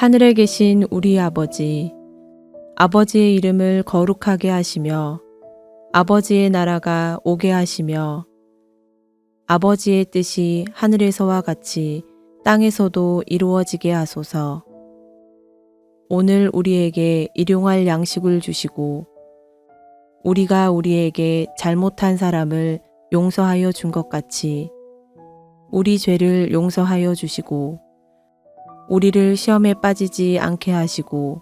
하늘에 계신 우리 아버지, 아버지의 이름을 거룩하게 하시며 아버지의 나라가 오게 하시며 아버지의 뜻이 하늘에서와 같이 땅에서도 이루어지게 하소서. 오늘 우리에게 일용할 양식을 주시고 우리가 우리에게 잘못한 사람을 용서하여 준 것 같이 우리 죄를 용서하여 주시고 우리를 시험에 빠지지 않게 하시고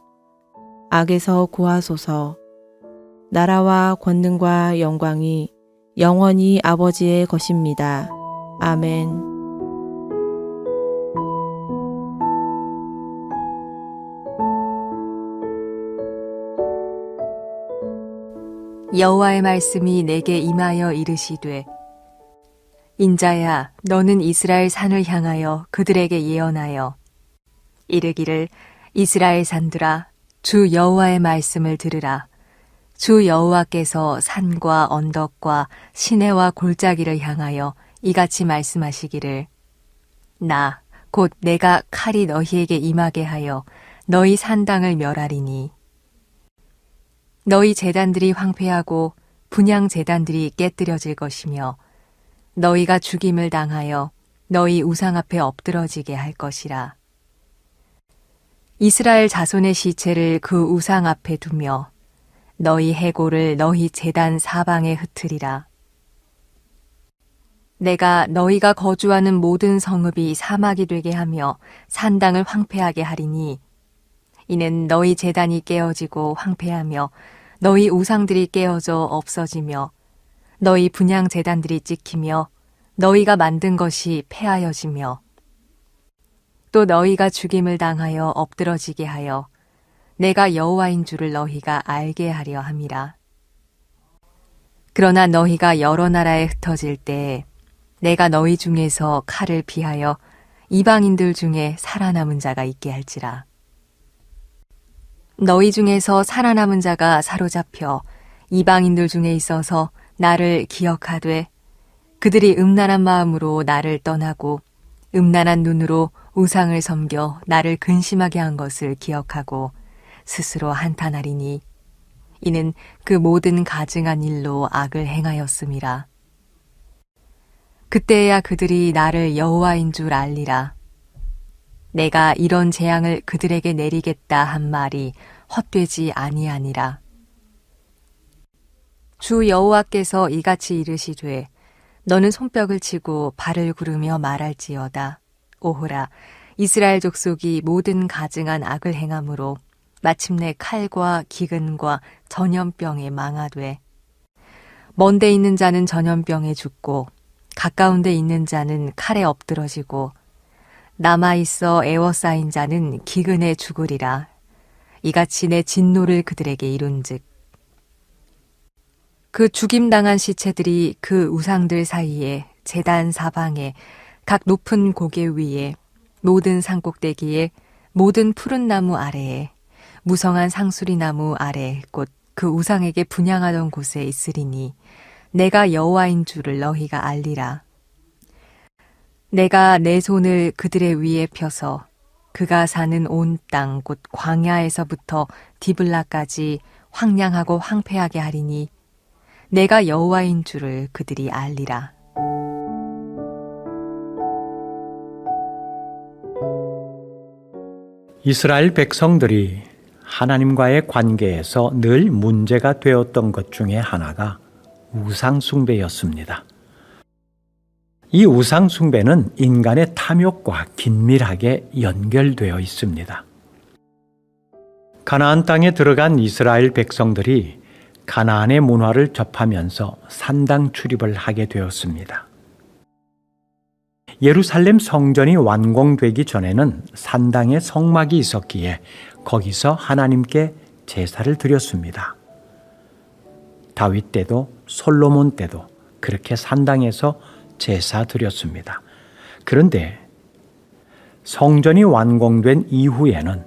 악에서 구하소서. 나라와 권능과 영광이 영원히 아버지의 것입니다. 아멘. 여호와의 말씀이 내게 임하여 이르시되, 인자야, 너는 이스라엘 산을 향하여 그들에게 예언하여 이르기를, 이스라엘 산들아, 주 여호와의 말씀을 들으라. 주 여호와께서 산과 언덕과 시내와 골짜기를 향하여 이같이 말씀하시기를, 나 곧 내가 칼이 너희에게 임하게 하여 너희 산당을 멸하리니 너희 제단들이 황폐하고 분향 제단들이 깨뜨려질 것이며 너희가 죽임을 당하여 너희 우상 앞에 엎드러지게 할 것이라. 이스라엘 자손의 시체를 그 우상 앞에 두며 너희 해골을 너희 제단 사방에 흩으리라. 내가 너희가 거주하는 모든 성읍이 사막이 되게 하며 산당을 황폐하게 하리니 이는 너희 제단이 깨어지고 황폐하며 너희 우상들이 깨어져 없어지며 너희 분향 제단들이 찍히며 너희가 만든 것이 폐하여지며 또 너희가 죽임을 당하여 엎드러지게 하여 내가 여호와인 줄을 너희가 알게 하려 함이라. 그러나 너희가 여러 나라에 흩어질 때에 내가 너희 중에서 칼을 피하여 이방인들 중에 살아남은 자가 있게 할지라. 너희 중에서 살아남은 자가 사로잡혀 이방인들 중에 있어서 나를 기억하되 그들이 음란한 마음으로 나를 떠나고 음란한 눈으로 우상을 섬겨 나를 근심하게 한 것을 기억하고 스스로 한탄하리니 이는 그 모든 가증한 일로 악을 행하였음이라. 그때야 그들이 나를 여호와인 줄 알리라. 내가 이런 재앙을 그들에게 내리겠다 한 말이 헛되지 아니하니라. 주 여호와께서 이같이 이르시되, 너는 손뼉을 치고 발을 구르며 말할지어다. 오호라, 이스라엘 족속이 모든 가증한 악을 행함으로 마침내 칼과 기근과 전염병에 망하되, 먼데 있는 자는 전염병에 죽고 가까운 데 있는 자는 칼에 엎드러지고 남아있어 애워싸인 자는 기근에 죽으리라. 이같이 내 진노를 그들에게 이룬즉 그 죽임당한 시체들이 그 우상들 사이에 제단 사방에 각 높은 고개 위에 모든 산꼭대기에 모든 푸른 나무 아래에 무성한 상수리 나무 아래 곧 그 우상에게 분향하던 곳에 있으리니 내가 여호와인 줄을 너희가 알리라. 내가 내 손을 그들의 위에 펴서 그가 사는 온 땅 곧 광야에서부터 디블라까지 황량하고 황폐하게 하리니 내가 여호와인 줄을 그들이 알리라. 이스라엘 백성들이 하나님과의 관계에서 늘 문제가 되었던 것 중에 하나가 우상 숭배였습니다. 이 우상 숭배는 인간의 탐욕과 긴밀하게 연결되어 있습니다. 가나안 땅에 들어간 이스라엘 백성들이 가나안의 문화를 접하면서 산당 출입을 하게 되었습니다. 예루살렘 성전이 완공되기 전에는 산당에 성막이 있었기에 거기서 하나님께 제사를 드렸습니다. 다윗 때도 솔로몬 때도 그렇게 산당에서 제사 드렸습니다. 그런데 성전이 완공된 이후에는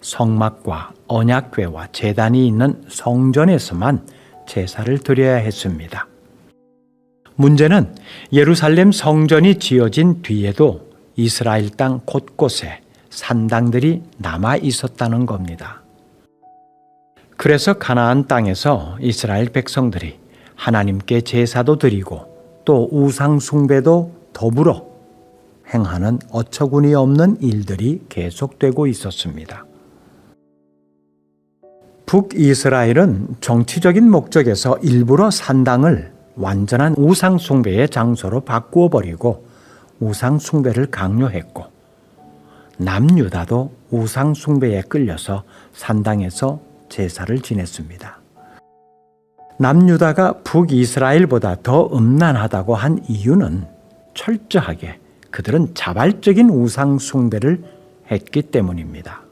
성막과 언약궤와 제단이 있는 성전에서만 제사를 드려야 했습니다. 문제는 예루살렘 성전이 지어진 뒤에도 이스라엘 땅 곳곳에 산당들이 남아 있었다는 겁니다. 그래서 가나안 땅에서 이스라엘 백성들이 하나님께 제사도 드리고 또 우상 숭배도 더불어 행하는 어처구니 없는 일들이 계속되고 있었습니다. 북이스라엘은 정치적인 목적에서 일부러 산당을 완전한 우상 숭배의 장소로 바꾸어 버리고 우상 숭배를 강요했고, 남유다도 우상 숭배에 끌려서 산당에서 제사를 지냈습니다. 남유다가 북이스라엘보다 더 음란하다고 한 이유는 철저하게 그들은 자발적인 우상 숭배를 했기 때문입니다.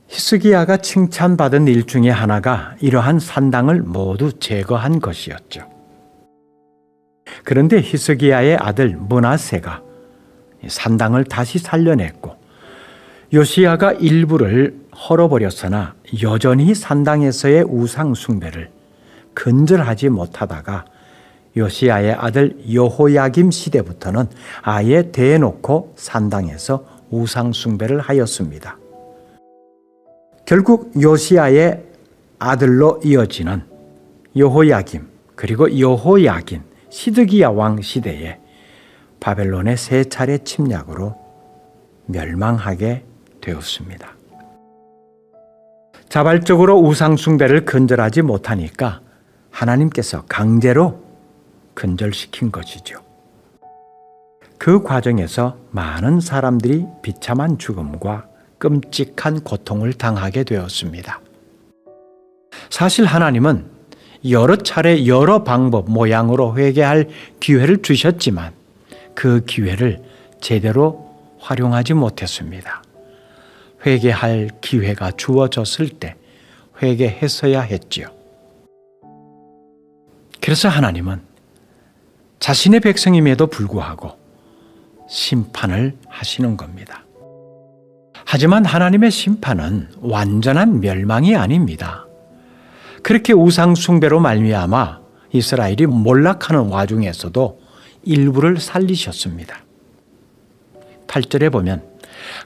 히스기야가 칭찬받은 일 중에 하나가 이러한 산당을 모두 제거한 것이었죠. 그런데 히스기야의 아들 므낫세가 산당을 다시 살려냈고, 요시야가 일부를 헐어버렸으나 여전히 산당에서의 우상 숭배를 근절하지 못하다가 요시야의 아들 여호야김 시대부터는 아예 대놓고 산당에서 우상 숭배를 하였습니다. 결국 요시야의 아들로 이어지는 여호야김 그리고 여호야긴 시드기야 왕 시대에 바벨론의 세 차례 침략으로 멸망하게 되었습니다. 자발적으로 우상 숭배를 근절하지 못하니까 하나님께서 강제로 근절시킨 것이죠. 그 과정에서 많은 사람들이 비참한 죽음과 끔찍한 고통을 당하게 되었습니다. 사실 하나님은 여러 차례 여러 방법 모양으로 회개할 기회를 주셨지만 그 기회를 제대로 활용하지 못했습니다. 회개할 기회가 주어졌을 때 회개했어야 했지요. 그래서 하나님은 자신의 백성임에도 불구하고 심판을 하시는 겁니다. 하지만 하나님의 심판은 완전한 멸망이 아닙니다. 그렇게 우상 숭배로 말미암아 이스라엘이 몰락하는 와중에서도 일부를 살리셨습니다. 8절에 보면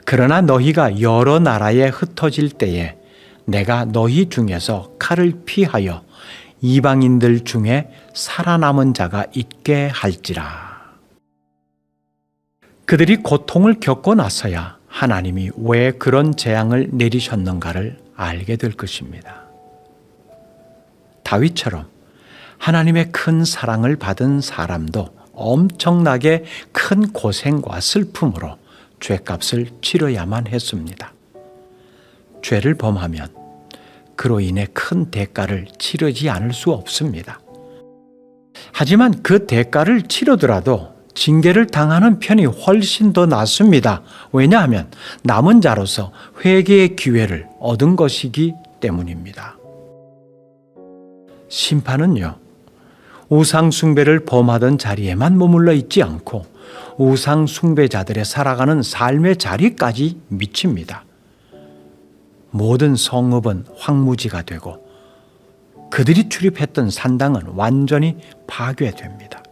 그러나 너희가 여러 나라에 흩어질 때에 내가 너희 중에서 칼을 피하여 이방인들 중에 살아남은 자가 있게 할지라. 그들이 고통을 겪고 나서야 하나님이 왜 그런 재앙을 내리셨는가를 알게 될 것입니다. 다윗처럼 하나님의 큰 사랑을 받은 사람도 엄청나게 큰 고생과 슬픔으로 죄값을 치러야만 했습니다. 죄를 범하면 그로 인해 큰 대가를 치르지 않을 수 없습니다. 하지만 그 대가를 치르더라도 징계를 당하는 편이 훨씬 더 낫습니다. 왜냐하면 남은 자로서 회개의 기회를 얻은 것이기 때문입니다. 심판은요, 우상 숭배를 범하던 자리에만 머물러 있지 않고 우상 숭배자들의 살아가는 삶의 자리까지 미칩니다. 모든 성읍은 황무지가 되고 그들이 출입했던 산당은 완전히 파괴됩니다.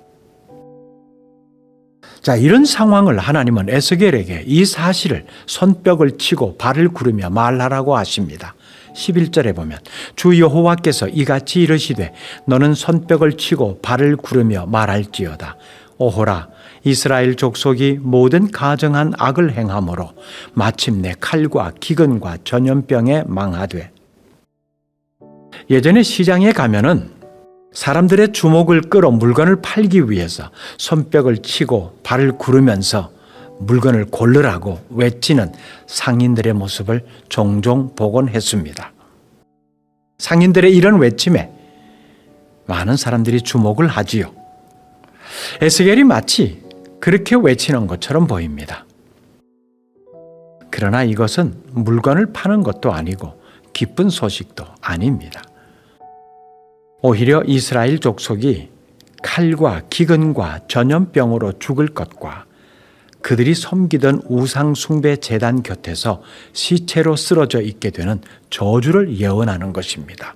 자, 이런 상황을 하나님은 에스겔에게 이 사실을 손뼉을 치고 발을 구르며 말하라고 하십니다. 11절에 보면 주 여호와께서 이같이 이르시되 너는 손뼉을 치고 발을 구르며 말할지어다. 오호라, 이스라엘 족속이 모든 가증한 악을 행함으로 마침내 칼과 기근과 전염병에 망하되. 예전에 시장에 가면은 사람들의 주목을 끌어 물건을 팔기 위해서 손뼉을 치고 발을 구르면서 물건을 고르라고 외치는 상인들의 모습을 종종 보곤 했습니다. 상인들의 이런 외침에 많은 사람들이 주목을 하지요. 에스겔이 마치 그렇게 외치는 것처럼 보입니다. 그러나 이것은 물건을 파는 것도 아니고 기쁜 소식도 아닙니다. 오히려 이스라엘 족속이 칼과 기근과 전염병으로 죽을 것과 그들이 섬기던 우상 숭배 제단 곁에서 시체로 쓰러져 있게 되는 저주를 예언하는 것입니다.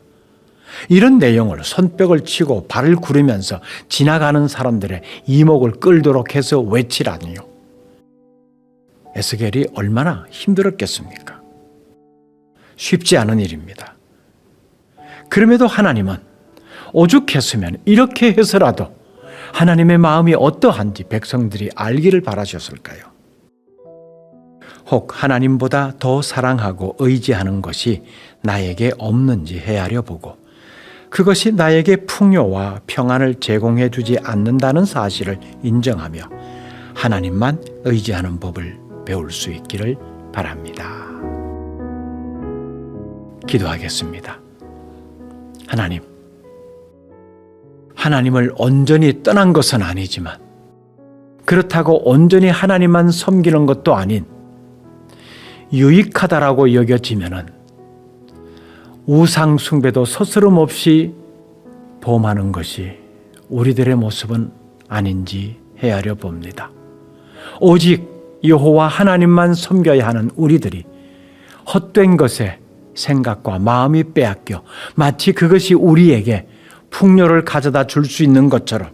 이런 내용을 손뼉을 치고 발을 구르면서 지나가는 사람들의 이목을 끌도록 해서 외치라니요. 에스겔이 얼마나 힘들었겠습니까? 쉽지 않은 일입니다. 그럼에도 하나님은 오죽했으면 이렇게 해서라도 하나님의 마음이 어떠한지 백성들이 알기를 바라셨을까요? 혹 하나님보다 더 사랑하고 의지하는 것이 나에게 없는지 헤아려 보고 그것이 나에게 풍요와 평안을 제공해 주지 않는다는 사실을 인정하며 하나님만 의지하는 법을 배울 수 있기를 바랍니다. 기도하겠습니다. 하나님을 온전히 떠난 것은 아니지만 그렇다고 온전히 하나님만 섬기는 것도 아닌 유익하다라고 여겨지면은 우상 숭배도 서스럼 없이 범하는 것이 우리들의 모습은 아닌지 헤아려 봅니다. 오직 여호와 하나님만 섬겨야 하는 우리들이 헛된 것에 생각과 마음이 빼앗겨 마치 그것이 우리에게 풍요를 가져다 줄 수 있는 것처럼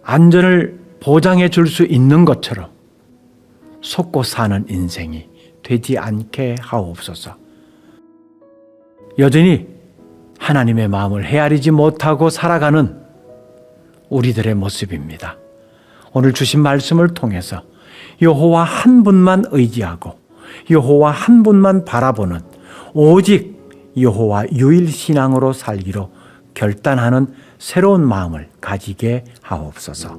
안전을 보장해 줄 수 있는 것처럼 속고 사는 인생이 되지 않게 하옵소서. 여전히 하나님의 마음을 헤아리지 못하고 살아가는 우리들의 모습입니다. 오늘 주신 말씀을 통해서 여호와 한 분만 의지하고 여호와 한 분만 바라보는 오직 여호와 유일 신앙으로 살기로 결단하는 새로운 마음을 가지게 하옵소서.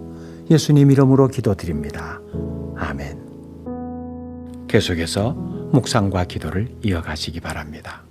예수님 이름으로 기도드립니다. 아멘. 계속해서 묵상과 기도를 이어가시기 바랍니다.